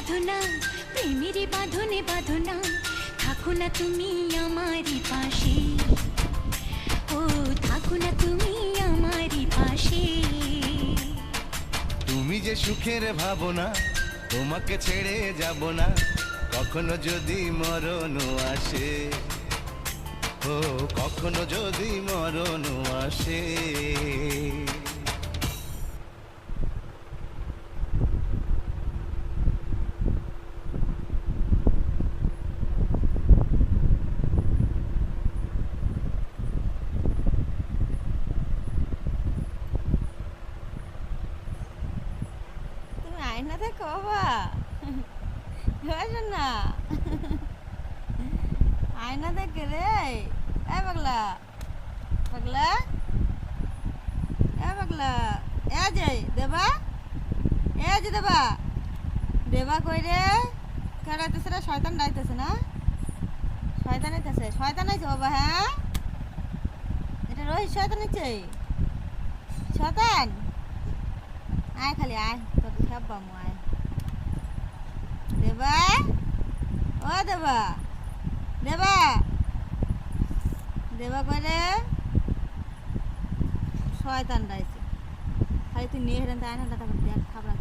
সাধনা, প্রেমেরই বাঁধনে বাঁধনা, থাকো না তুমি আমারই পাশে, ও থাকো না তুমি আমারই পাশে। তুমি যে সুখের ভাবনা, তোমাকে ছেড়ে যাব না, কখনো যদি মরণ আসে, ও কখনো যদি মরণ আসে। তুমি আয়না দেখো বাবা, না আয়না দেখে রে। এ পাগলা, পাগলা, এ পাগলা, এ যে দেবা, এ যে দেবা, দেবা কই রে? কেড়াইতেছে রে, শয়তান ডাইতেছে না? শয়তান আইতেছে, শয়তান আইছে বাবা। হ্যাঁ, এটা রোহিত শয়তান আইছে, শয়তান। আয় খালি আয়, তোর খেপবা মু আয়। দেবা, ও দেবা, দেবা, দেবা করে শয়তান রাইছে। খালি তুই নিয়ে হেরেন তাই না, দাদা দেখ খাবার